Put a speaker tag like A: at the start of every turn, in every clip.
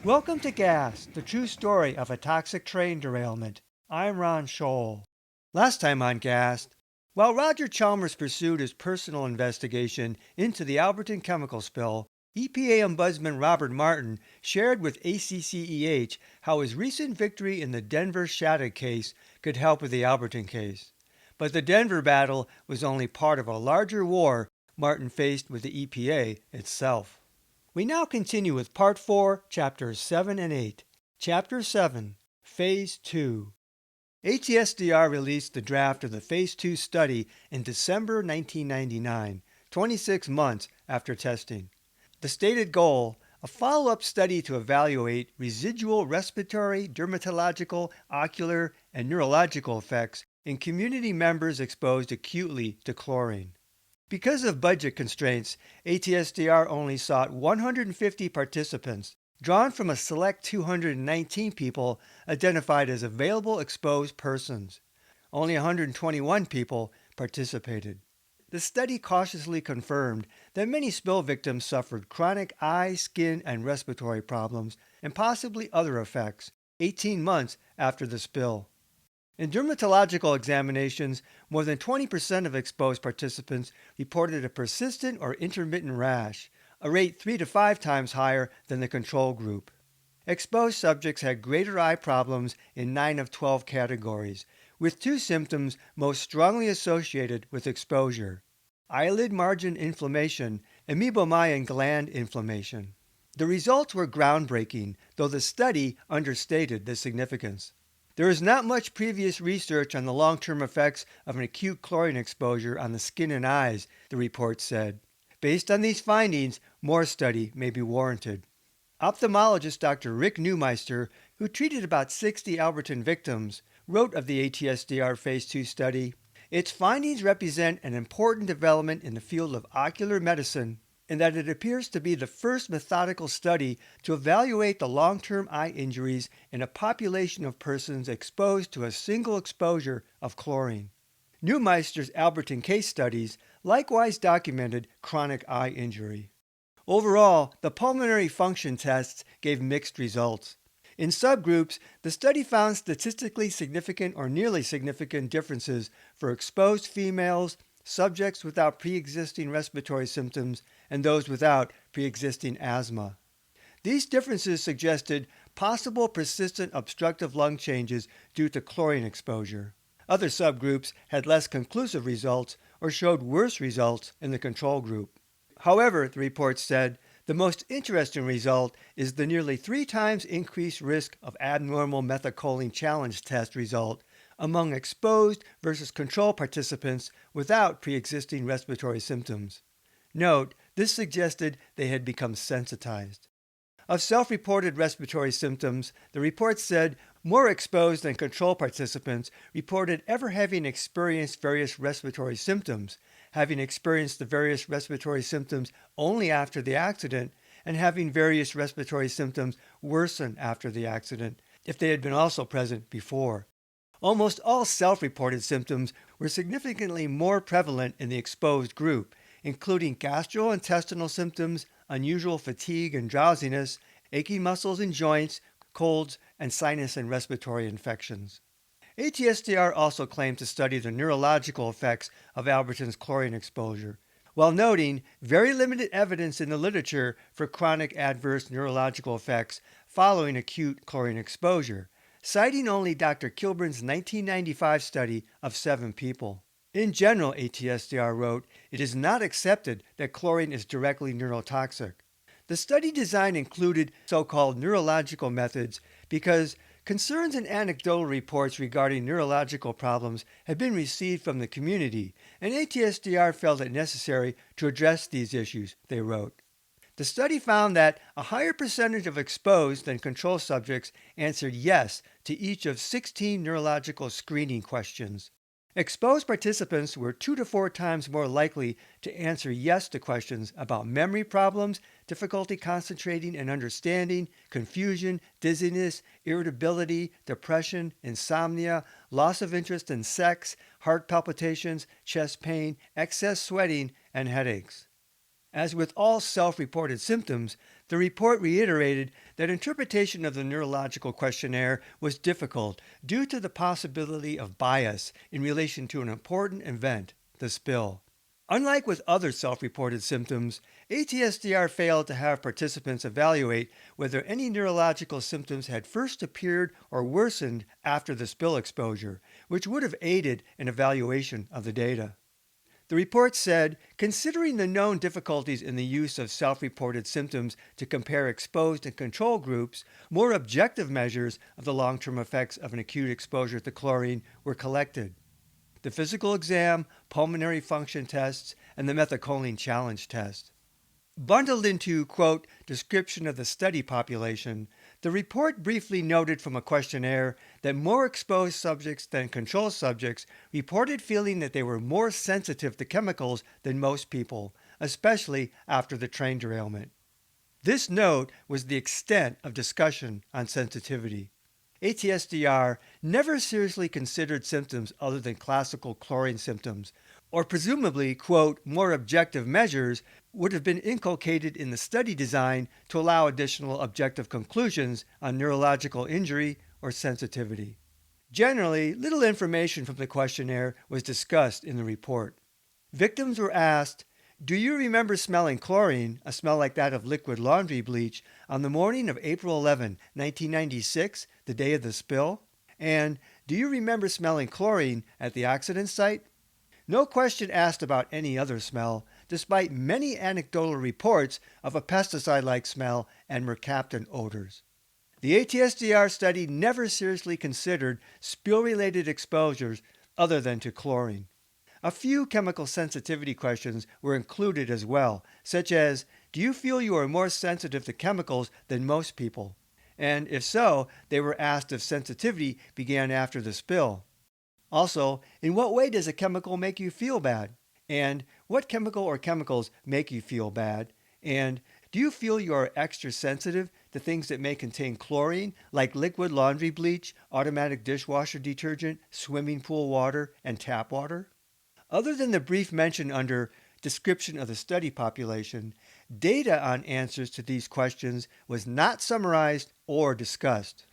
A: Welcome to Gas, the true story of a toxic train derailment. I'm Ron Scholl. Last time on Gas, while Roger Chalmers pursued his personal investigation into the Alberton chemical spill, EPA Ombudsman Robert Martin shared with ACCEH how his recent victory in the Denver Shattuck case could help with the Alberton case. But the Denver battle was only part of a larger war Martin faced with the EPA itself. We now continue with Part 4, Chapters 7 and 8. Chapter 7, Phase 2. ATSDR released the draft of the Phase 2 study in December 1999, 26 months after testing. The stated goal, a follow-up study to evaluate residual respiratory, dermatological, ocular, and neurological effects in community members exposed acutely to chlorine. Because of budget constraints, ATSDR only sought 150 participants, drawn from a select 219 people identified as available exposed persons. Only 121 people participated. The study cautiously confirmed that many spill victims suffered chronic eye, skin, and respiratory problems, and possibly other effects, 18 months after the spill. In dermatological examinations, more than 20% of exposed participants reported a persistent or intermittent rash, a rate 3 to 5 times higher than the control group. Exposed subjects had greater eye problems in 9 of 12 categories, with 2 symptoms most strongly associated with exposure: eyelid margin inflammation and meibomian gland inflammation. The results were groundbreaking, though the study understated the significance. There is not much previous research on the long-term effects of an acute chlorine exposure on the skin and eyes, the report said. Based on these findings, more study may be warranted. Ophthalmologist Dr. Rick Neumeister, who treated about 60 Alberton victims, wrote of the ATSDR Phase 2 study, "Its findings represent an important development in the field of ocular medicine in that it appears to be the first methodical study to evaluate the long-term eye injuries in a population of persons exposed to a single exposure of chlorine." Neumeister's Alberton case studies likewise documented chronic eye injury. Overall, the pulmonary function tests gave mixed results. In subgroups, the study found statistically significant or nearly significant differences for exposed females, subjects without pre-existing respiratory symptoms, and those without pre-existing asthma. These differences suggested possible persistent obstructive lung changes due to chlorine exposure. Other subgroups had less conclusive results or showed worse results in the control group. However, the report said, the most interesting result is the nearly 3 times increased risk of abnormal methacholine challenge test result among exposed versus control participants without pre-existing respiratory symptoms. Note, this suggested they had become sensitized. Of self-reported respiratory symptoms, the report said more exposed than control participants reported ever having experienced various respiratory symptoms, having experienced the various respiratory symptoms only after the accident, and having various respiratory symptoms worsen after the accident, if they had been also present before. Almost all self-reported symptoms were significantly more prevalent in the exposed group, including gastrointestinal symptoms, unusual fatigue and drowsiness, aching muscles and joints, colds, and sinus and respiratory infections. ATSDR also claimed to study the neurological effects of Alberton's chlorine exposure, while noting very limited evidence in the literature for chronic adverse neurological effects following acute chlorine exposure, citing only Dr. Kilburn's 1995 study of 7 people. In general, ATSDR wrote, it is not accepted that chlorine is directly neurotoxic. The study design included so-called neurological methods because concerns and anecdotal reports regarding neurological problems had been received from the community, and ATSDR felt it necessary to address these issues, they wrote. The study found that a higher percentage of exposed than control subjects answered yes to each of 16 neurological screening questions. Exposed participants were 2 to 4 times more likely to answer yes to questions about memory problems, difficulty concentrating and understanding, confusion, dizziness, irritability, depression, insomnia, loss of interest in sex, heart palpitations, chest pain, excess sweating, and headaches. As with all self-reported symptoms, the report reiterated that interpretation of the neurological questionnaire was difficult due to the possibility of bias in relation to an important event, the spill. Unlike with other self-reported symptoms, ATSDR failed to have participants evaluate whether any neurological symptoms had first appeared or worsened after the spill exposure, which would have aided in evaluation of the data. The report said, considering the known difficulties in the use of self-reported symptoms to compare exposed and control groups, more objective measures of the long-term effects of an acute exposure to chlorine were collected. The physical exam, pulmonary function tests, and the methacholine challenge test. Bundled into, quote, description of the study population, the report briefly noted from a questionnaire that more exposed subjects than control subjects reported feeling that they were more sensitive to chemicals than most people, especially after the train derailment. This note was the extent of discussion on sensitivity. ATSDR never seriously considered symptoms other than classical chlorine symptoms, or presumably, quote, more objective measures would have been inculcated in the study design to allow additional objective conclusions on neurological injury or sensitivity. Generally, little information from the questionnaire was discussed in the report. Victims were asked, do you remember smelling chlorine, a smell like that of liquid laundry bleach, on the morning of April 11, 1996, the day of the spill? And do you remember smelling chlorine at the accident site? No question asked about any other smell, despite many anecdotal reports of a pesticide-like smell and mercaptan odors. The ATSDR study never seriously considered spill-related exposures other than to chlorine. A few chemical sensitivity questions were included as well, such as, do you feel you are more sensitive to chemicals than most people? And if so, they were asked if sensitivity began after the spill. Also, in what way does a chemical make you feel bad? And what chemical or chemicals make you feel bad? And do you feel you are extra sensitive to things that may contain chlorine, like liquid laundry bleach, automatic dishwasher detergent, swimming pool water, and tap water? Other than the brief mention under description of the study population, data on answers to these questions was not summarized or discussed.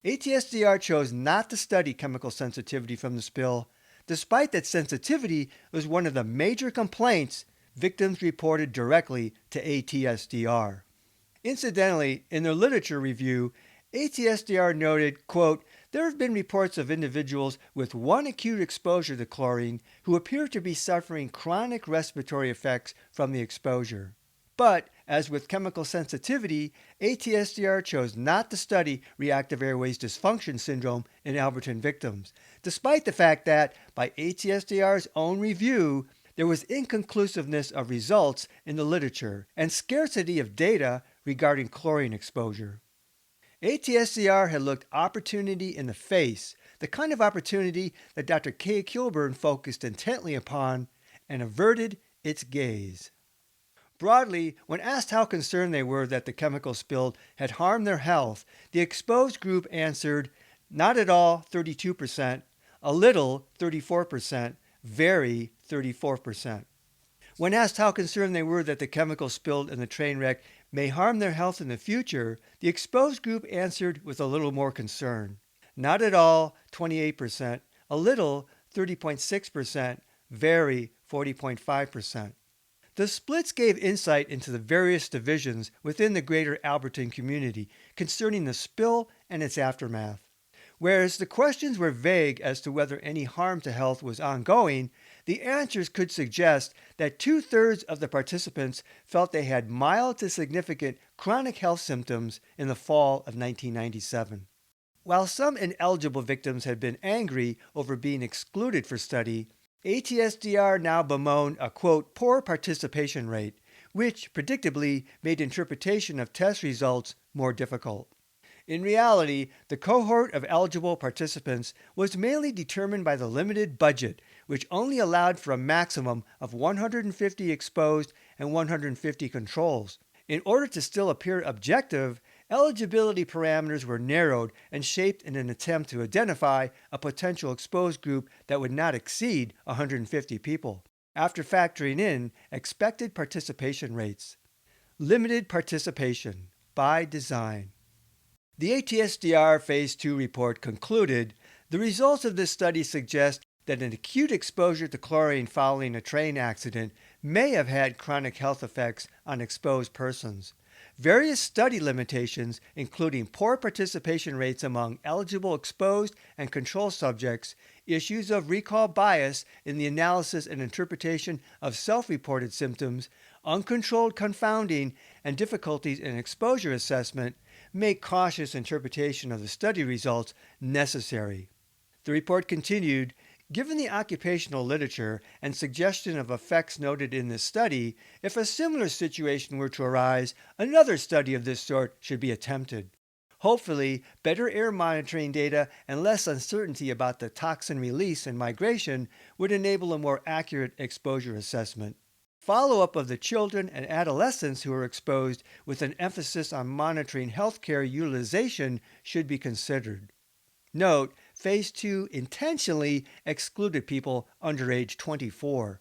A: ATSDR chose not to study chemical sensitivity from the spill, despite that sensitivity was one of the major complaints victims reported directly to ATSDR. Incidentally, in their literature review, ATSDR noted, quote, there have been reports of individuals with one acute exposure to chlorine who appear to be suffering chronic respiratory effects from the exposure. But, as with chemical sensitivity, ATSDR chose not to study reactive airways dysfunction syndrome in Alberton victims, despite the fact that, by ATSDR's own review, there was inconclusiveness of results in the literature and scarcity of data regarding chlorine exposure. ATSDR had looked opportunity in the face, the kind of opportunity that Dr. Kay Kilburn focused intently upon, and averted its gaze. Broadly, when asked how concerned they were that the chemical spilled had harmed their health, the exposed group answered, not at all, 32%, a little, 34%, very, 34%. When asked how concerned they were that the chemical spilled in the train wreck may harm their health in the future, the exposed group answered with a little more concern. Not at all, 28%, a little, 30.6%, very, 40.5%. The splits gave insight into the various divisions within the greater Alberton community concerning the spill and its aftermath. Whereas the questions were vague as to whether any harm to health was ongoing, the answers could suggest that 2/3 of the participants felt they had mild to significant chronic health symptoms in the fall of 1997. While some ineligible victims had been angry over being excluded for study, ATSDR now bemoaned a, quote, poor participation rate, which predictably made interpretation of test results more difficult. In reality, the cohort of eligible participants was mainly determined by the limited budget, which only allowed for a maximum of 150 exposed and 150 controls. In order to still appear objective, eligibility parameters were narrowed and shaped in an attempt to identify a potential exposed group that would not exceed 150 people, after factoring in expected participation rates. Limited participation by design. The ATSDR Phase 2 report concluded the results of this study suggest that an acute exposure to chlorine following a train accident may have had chronic health effects on exposed persons. Various study limitations, including poor participation rates among eligible exposed and control subjects, issues of recall bias in the analysis and interpretation of self-reported symptoms, uncontrolled confounding, and difficulties in exposure assessment, make cautious interpretation of the study results necessary. The report continued, given the occupational literature and suggestion of effects noted in this study, if a similar situation were to arise, another study of this sort should be attempted. Hopefully, better air monitoring data and less uncertainty about the toxin release and migration would enable a more accurate exposure assessment. Follow-up of the children and adolescents who are exposed with an emphasis on monitoring healthcare utilization should be considered. Note, Phase 2 intentionally excluded people under age 24.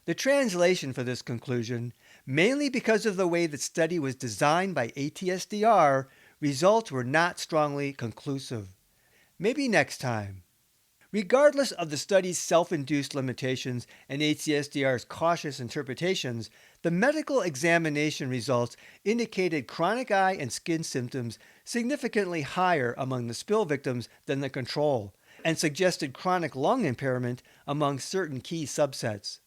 A: The translation for this conclusion, mainly because of the way the study was designed by ATSDR, results were not strongly conclusive. Maybe next time. Regardless of the study's self-induced limitations and ATSDR's cautious interpretations, the medical examination results indicated chronic eye and skin symptoms significantly higher among the spill victims than the control, and suggested chronic lung impairment among certain key subsets.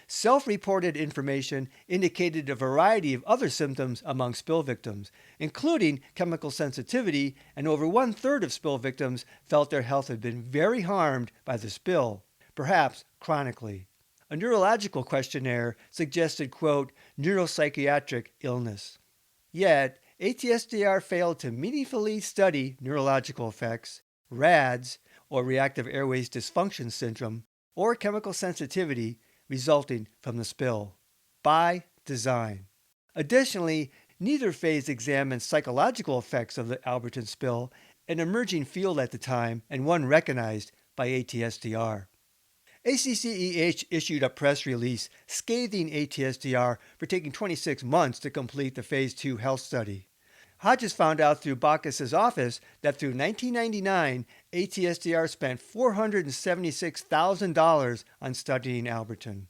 A: Self-reported information indicated a variety of other symptoms among spill victims, including chemical sensitivity, and over one-third of spill victims felt their health had been very harmed by the spill, perhaps chronically. A neurological questionnaire suggested, quote, neuropsychiatric illness. Yet, ATSDR failed to meaningfully study neurological effects, RADS, or reactive airways dysfunction syndrome, or chemical sensitivity resulting from the spill, by design. Additionally, neither phase examined psychological effects of the Alberton spill, an emerging field at the time and one recognized by ATSDR. ACCEH issued a press release scathing ATSDR for taking 26 months to complete the Phase 2 health study. Hodges found out through Bacchus's office that through 1999, ATSDR spent $476,000 on studying Alberton.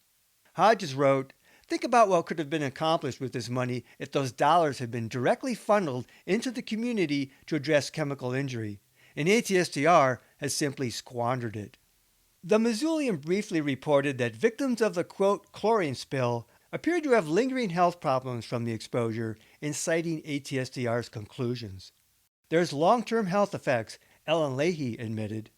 A: Hodges wrote, "Think about what could have been accomplished with this money if those dollars had been directly funneled into the community to address chemical injury, and ATSDR has simply squandered it." The Missoulian briefly reported that victims of the, quote, chlorine spill appeared to have lingering health problems from the exposure, inciting ATSDR's conclusions. There's long-term health effects, Ellen Leahy admitted.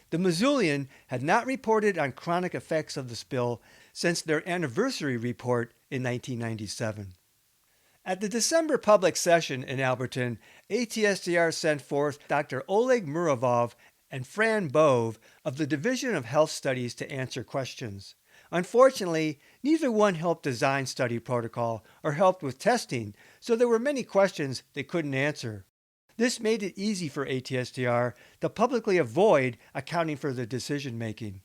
A: The Missoulian had not reported on chronic effects of the spill since their anniversary report in 1997. At the December public session in Alberton, ATSDR sent forth Dr. Oleg Muravov and Fran Bove of the Division of Health Studies to answer questions. Unfortunately, neither one helped design study protocol or helped with testing, so there were many questions they couldn't answer. This made it easy for ATSDR to publicly avoid accounting for the decision-making.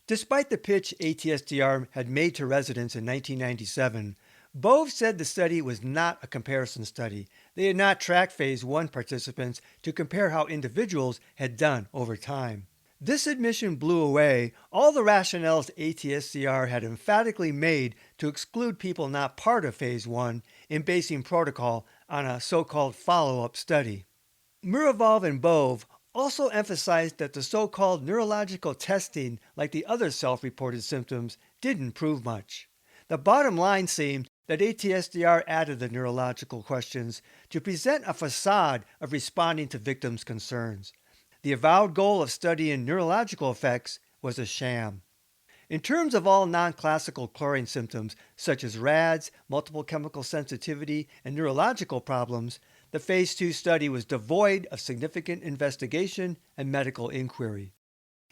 A: Despite the pitch ATSDR had made to residents in 1997, Bove said the study was not a comparison study. They had not tracked Phase 1 participants to compare how individuals had done over time. This admission blew away all the rationales ATSDR had emphatically made to exclude people not part of Phase 1 in basing protocol on a so-called follow-up study. Muravov and Bove also emphasized that the so-called neurological testing, like the other self-reported symptoms, didn't prove much. The bottom line seemed that ATSDR added the neurological questions to present a facade of responding to victims' concerns. The avowed goal of studying neurological effects was a sham. In terms of all non-classical chlorine symptoms, such as RADS, multiple chemical sensitivity, and neurological problems, The Phase 2 study was devoid of significant investigation and medical inquiry.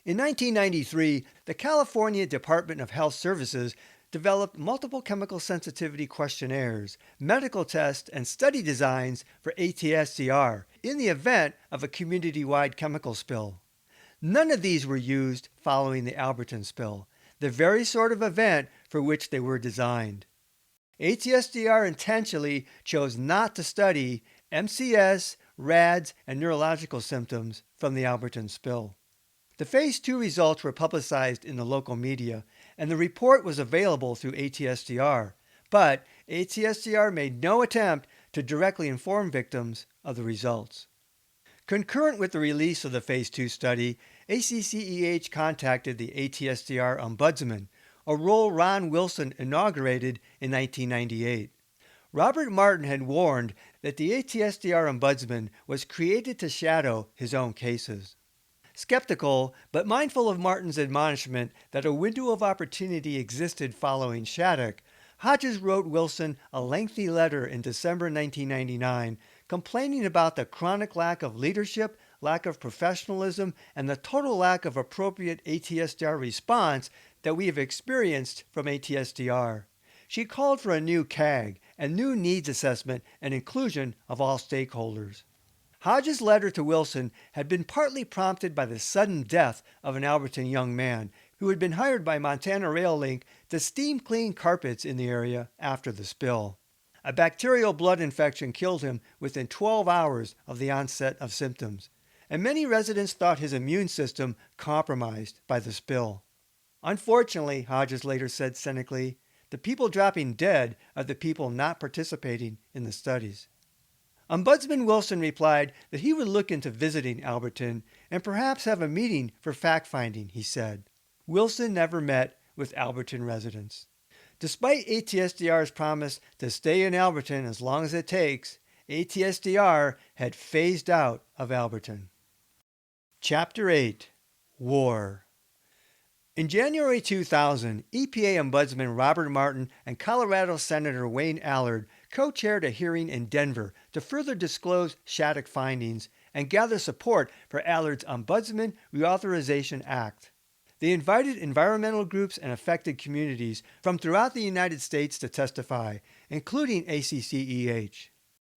A: In 1993, the California Department of Health Services developed multiple chemical sensitivity questionnaires, medical tests, and study designs for ATSDR in the event of a community-wide chemical spill. None of these were used following the Alberton spill, the very sort of event for which they were designed. ATSDR intentionally chose not to study MCS, RADS, and neurological symptoms from the Alberton spill. The Phase 2 results were publicized in the local media, and the report was available through ATSDR, but ATSDR made no attempt to directly inform victims of the results. Concurrent with the release of the Phase 2 study, ACCEH contacted the ATSDR Ombudsman, a role Ron Wilson inaugurated in 1998. Robert Martin had warned that the ATSDR Ombudsman was created to shadow his own cases. Skeptical, but mindful of Martin's admonishment that a window of opportunity existed following Shattuck, Hodges wrote Wilson a lengthy letter in December 1999 complaining about the chronic lack of leadership, lack of professionalism, and the total lack of appropriate ATSDR response that we have experienced from ATSDR. She called for a new CAG and new needs assessment and inclusion of all stakeholders. Hodges' letter to Wilson had been partly prompted by the sudden death of an Alberton young man who had been hired by Montana Rail Link to steam clean carpets in the area after the spill. A bacterial blood infection killed him within 12 hours of the onset of symptoms, and many residents thought his immune system compromised by the spill. Unfortunately, Hodges later said cynically, the people dropping dead are the people not participating in the studies. Ombudsman Wilson replied that he would look into visiting Alberton and perhaps have a meeting for fact-finding, he said. Wilson never met with Alberton residents. Despite ATSDR's promise to stay in Alberton as long as it takes, ATSDR had phased out of Alberton. Chapter 8. War. In January 2000, EPA Ombudsman Robert Martin and Colorado Senator Wayne Allard co-chaired a hearing in Denver to further disclose Shattuck findings and gather support for Allard's Ombudsman Reauthorization Act. They invited environmental groups and affected communities from throughout the United States to testify, including ACCEH.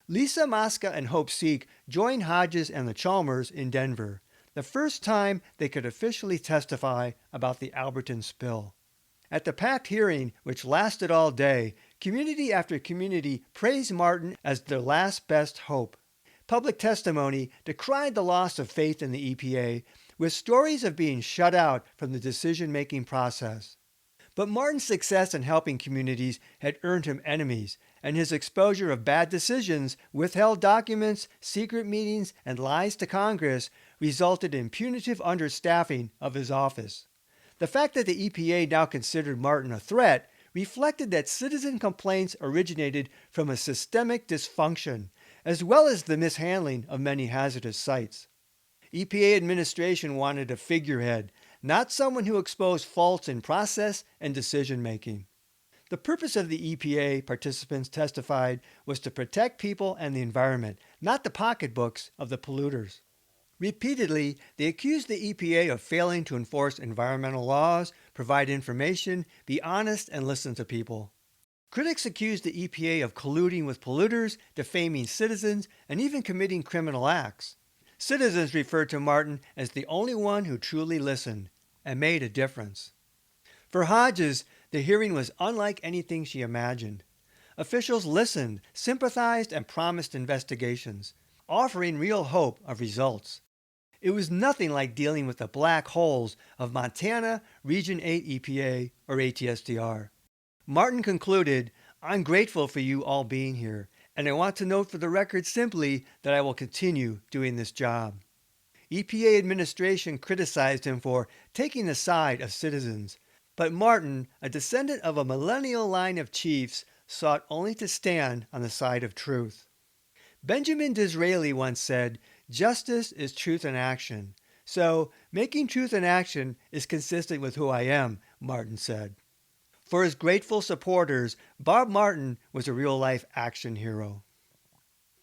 A: Lisa Mosca and Hope Seek joined Hodges and the Chalmers in Denver, the first time they could officially testify about the Alberton spill. At the packed hearing, which lasted all day, community after community praised Martin as their last best hope. Public testimony decried the loss of faith in the EPA, with stories of being shut out from the decision-making process. But Martin's success in helping communities had earned him enemies, and his exposure of bad decisions, withheld documents, secret meetings, and lies to Congress resulted in punitive understaffing of his office. The fact that the EPA now considered Martin a threat reflected that citizen complaints originated from a systemic dysfunction, as well as the mishandling of many hazardous sites. EPA administration wanted a figurehead, not someone who exposed faults in process and decision-making. The purpose of the EPA, participants testified, was to protect people and the environment, not the pocketbooks of the polluters. Repeatedly, they accused the EPA of failing to enforce environmental laws, provide information, be honest, and listen to people. Critics accused the EPA of colluding with polluters, defaming citizens, and even committing criminal acts. Citizens referred to Martin as the only one who truly listened and made a difference. For Hodges, the hearing was unlike anything she imagined. Officials listened, sympathized, and promised investigations, offering real hope of results. It was nothing like dealing with the black holes of Montana, Region 8 EPA, or ATSDR. Martin concluded, "I'm grateful for you all being here, and I want to note for the record simply that I will continue doing this job." EPA administration criticized him for taking the side of citizens, but Martin, a descendant of a millennial line of chiefs, sought only to stand on the side of truth. Benjamin Disraeli once said, "Justice is truth in action." So, making truth in action is consistent with who I am, Martin said. For his grateful supporters, Bob Martin was a real-life action hero.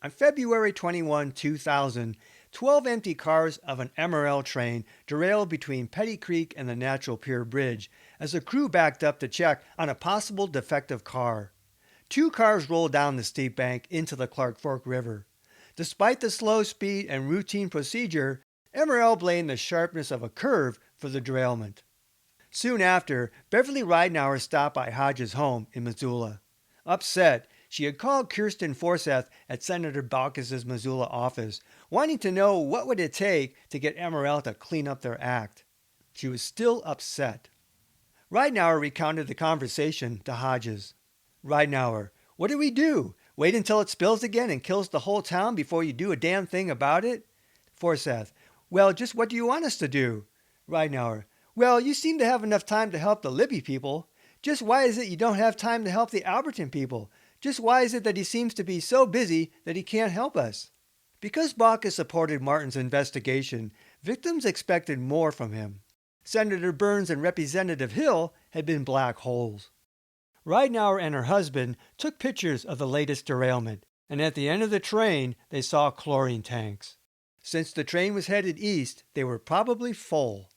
A: On February 2000, 12 empty cars of an MRL train derailed between Petty Creek and the Natural Pier Bridge as the crew backed up to check on a possible defective car. 2 cars rolled down the steep bank into the Clark Fork River. Despite the slow speed and routine procedure, MRL blamed the sharpness of a curve for the derailment. Soon after, Beverly Ridenauer stopped by Hodges' home in Missoula. Upset, she had called Kirsten Forsyth at Senator Baucus's Missoula office, wanting to know what would it take to get MRL to clean up their act. She was still upset. Ridenauer recounted the conversation to Hodges. Ridenauer: "What do we do? Wait until it spills again and kills the whole town before you do a damn thing about it?" Forsyth: "Well, just what do you want us to do?" Ridenauer: "Well, you seem to have enough time to help the Libby people. Just why is it you don't have time to help the Alberton people? Just why is it that he seems to be so busy that he can't help us?" Because Baucus supported Martin's investigation, victims expected more from him. Senator Burns and Representative Hill had been black holes. Ridenauer and her husband took pictures of the latest derailment, and at the end of the train they saw chlorine tanks. Since the train was headed east, they were probably full.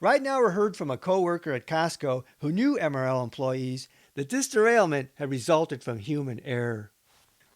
A: Ridenauer heard from a co-worker at Costco who knew MRL employees that this derailment had resulted from human error.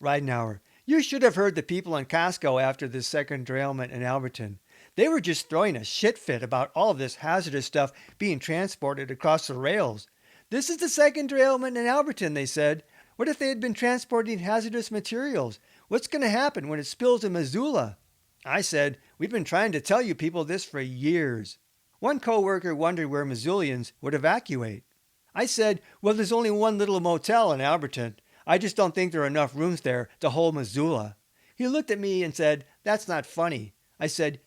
A: Ridenauer: "You should have heard the people in Costco after this second derailment in Alberton. They were just throwing a shit fit about all of this hazardous stuff being transported across the rails. This is the second derailment in Alberton, they said. What if they had been transporting hazardous materials? What's going to happen when it spills in Missoula?" I said, "We've been trying to tell you people this for years." One co-worker wondered where Missoulians would evacuate. I said, "Well, there's only one little motel in Alberton. I just don't think there are enough rooms there to hold Missoula." He looked at me and said, "That's not funny." I said,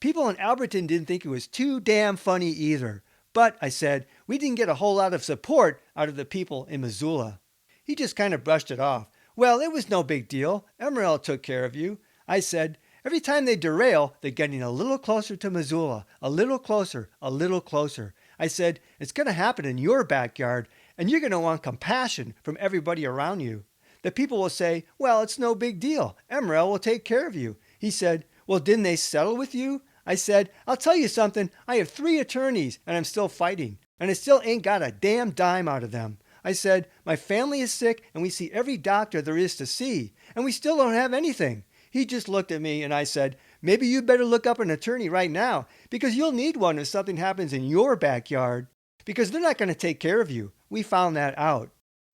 A: "People in Alberton didn't think it was too damn funny either. But," I said, "we didn't get a whole lot of support out of the people in Missoula." He just kind of brushed it off. "Well, it was no big deal. MRL took care of you." I said, "Every time they derail, they're getting a little closer to Missoula, a little closer, a little closer." I said, "It's going to happen in your backyard, and you're going to want compassion from everybody around you. The people will say, 'Well, it's no big deal. MRL will take care of you.'" He said, "Well, didn't they settle with you?" I said, "I'll tell you something. I have 3 attorneys, and I'm still fighting, and I still ain't got a damn dime out of them." I said, "My family is sick, and we see every doctor there is to see, and we still don't have anything." He just looked at me, and I said, "Maybe you'd better look up an attorney right now, because you'll need one if something happens in your backyard, because they're not going to take care of you. We found that out."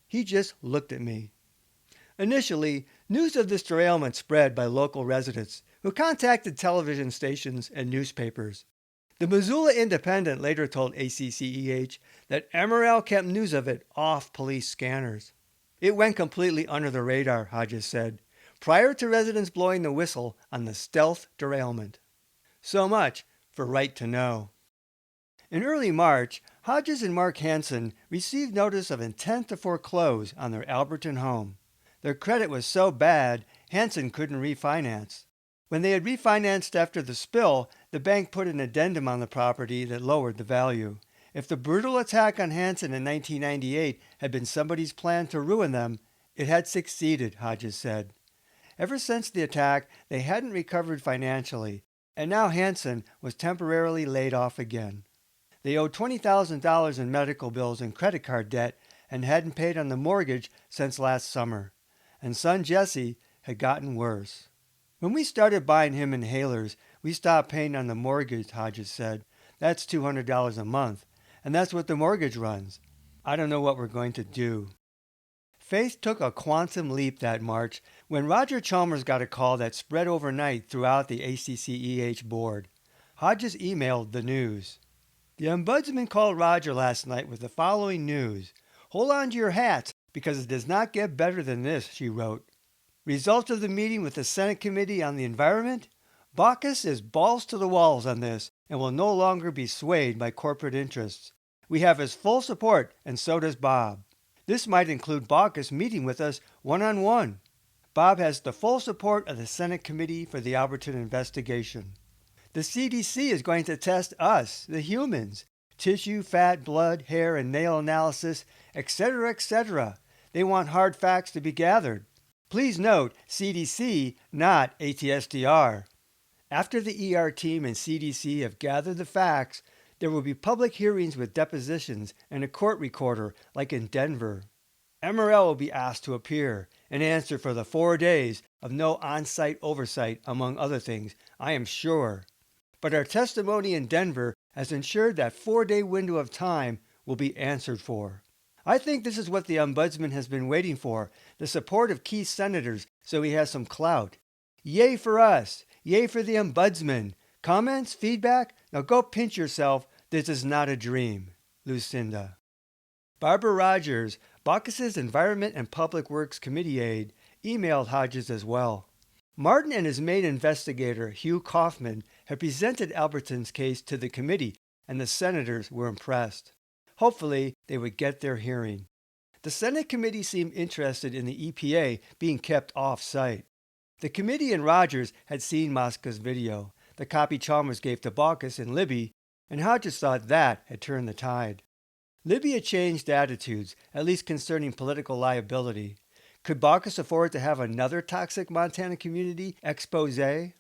A: He just looked at me. Initially, news of this derailment spread by local residents, who contacted television stations and newspapers. The Missoula Independent later told ACCEH that MRL kept news of it off police scanners. "It went completely under the radar," Hodges said, prior to residents blowing the whistle on the stealth derailment. So much for Right to Know. In early March, Hodges and Mark Hansen received notice of intent to foreclose on their Alberton home. Their credit was so bad, Hansen couldn't refinance. When they had refinanced after the spill, the bank put an addendum on the property that lowered the value. If the brutal attack on Hansen in 1998 had been somebody's plan to ruin them, it had succeeded, Hodges said. Ever since the attack, they hadn't recovered financially, and now Hansen was temporarily laid off again. They owed $20,000 in medical bills and credit card debt and hadn't paid on the mortgage since last summer. And son Jesse had gotten worse. "When we started buying him inhalers, we stopped paying on the mortgage," Hodges said. "That's $200 a month, and that's what the mortgage runs. I don't know what we're going to do." Faith took a quantum leap that March when Roger Chalmers got a call that spread overnight throughout the ACCEH board. Hodges emailed the news. "The Ombudsman called Roger last night with the following news. Hold on to your hats, because it does not get better than this," she wrote. "Results of the meeting with the Senate Committee on the Environment? Baucus is balls to the walls on this and will no longer be swayed by corporate interests. We have his full support, and so does Bob. This might include Baucus meeting with us one-on-one. Bob has the full support of the Senate Committee for the Alberton investigation. The CDC is going to test us, the humans. Tissue, fat, blood, hair, and nail analysis, etc., etc. They want hard facts to be gathered. Please note CDC, not ATSDR. After the ER team and CDC have gathered the facts, there will be public hearings with depositions and a court recorder like in Denver. MRL will be asked to appear and answer for the 4 days of no on-site oversight, among other things, I am sure. But our testimony in Denver has ensured that 4-day window of time will be answered for. I think this is what the Ombudsman has been waiting for, the support of key senators so he has some clout. Yay for us! Yay for the Ombudsman! Comments? Feedback? Now go pinch yourself. This is not a dream. Lucinda. Barbara Rogers, Baucus's Environment and Public Works Committee aide, emailed Hodges as well. Martin and his main investigator, Hugh Kaufman, had presented Alberton's case to the committee, and the senators were impressed. Hopefully, they would get their hearing. The Senate committee seemed interested in the EPA being kept off-site. The committee and Rogers had seen Mosca's video, the copy Chalmers gave to Baucus and Libby, and Hodges thought that had turned the tide. Libby had changed attitudes, at least concerning political liability. Could Baucus afford to have another toxic Montana community expose? I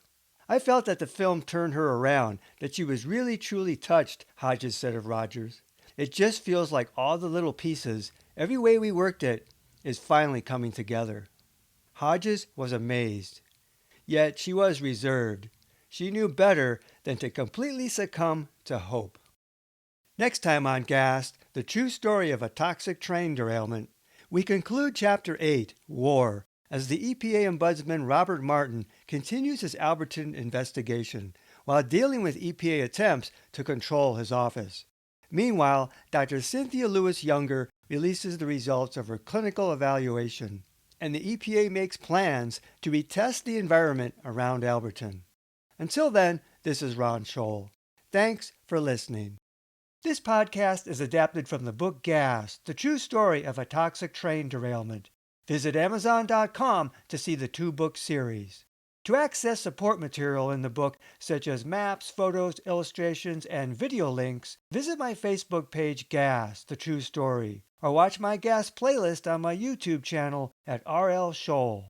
A: felt that the film turned her around, that she was really truly touched, Hodges said of Rogers. It just feels like all the little pieces, every way we worked it, is finally coming together. Hodges was amazed. Yet she was reserved. She knew better than to completely succumb to hope. Next time on Gas, the true story of a toxic train derailment. We conclude Chapter 8, War, as the EPA Ombudsman Robert Martin continues his Alberton investigation while dealing with EPA attempts to control his office. Meanwhile, Dr. Cynthia Lewis Younger releases the results of her clinical evaluation, and the EPA makes plans to retest the environment around Alberton. Until then, this is Ron Scholl. Thanks for listening. This podcast is adapted from the book Gas, the true story of a toxic train derailment. Visit Amazon.com to see the 2-book series. To access support material in the book, such as maps, photos, illustrations, and video links, visit my Facebook page Gas, the true story, or watch my Gas playlist on my YouTube channel at RL Scholl.